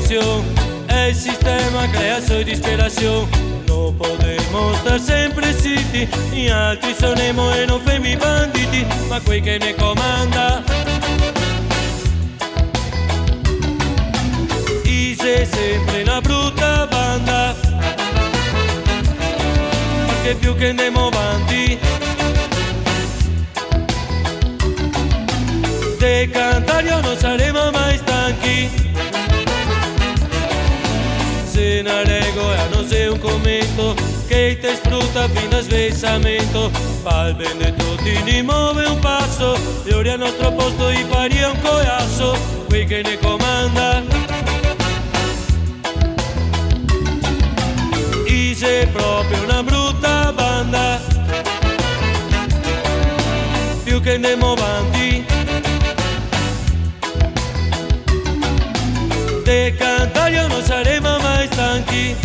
inspiración. El sistema crea su disperación. Non potremo star sempre zitti, gli altri saremo e non fermi banditi, ma quei che ne comanda Ise è sempre una brutta banda, perché più che andiamo avanti de cantare non saremo mai stanchi. Se una regola non sei un commento che ti sfrutta fino a svesamento, fa il bene di tutti, ne muove un passo e ora al nostro posto i pari è un corasso, qui che ne comanda Ise è proprio una brutta banda, più che andiamo avanti de cantare non saremo mai stanchi.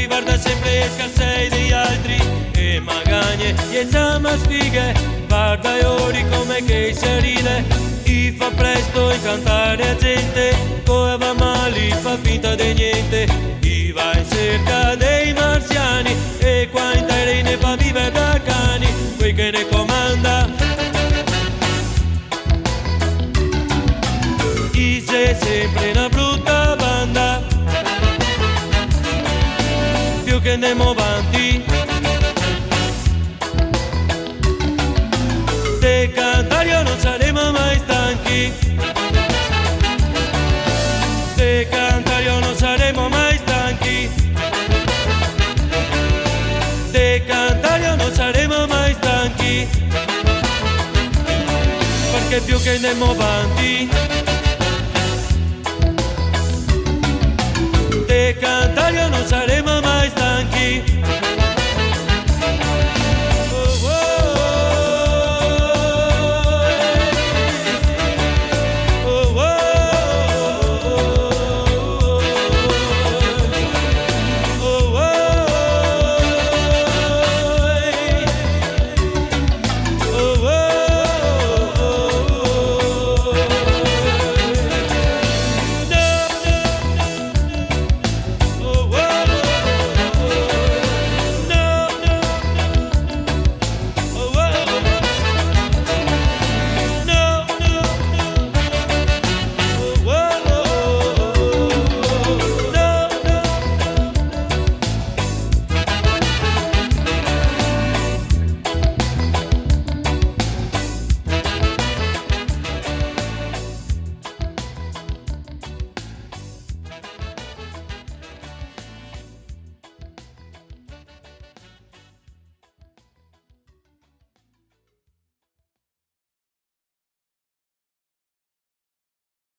Guarda sempre il calzei degli altri e magagne e zama sfighe, guarda e ori come che si ride, i fa presto e cantare a gente, poi va male, fa finta di niente, i va in cerca dei marziani e qua in terra ne fa vivere da cani, quei che ne comanda Ise è sempre una brutta banda, più che andiamo avanti de cantare non saremo mai stanchi, de cantare non saremo mai stanchi, de cantare non saremo mai stanchi, perché più che andiamo avanti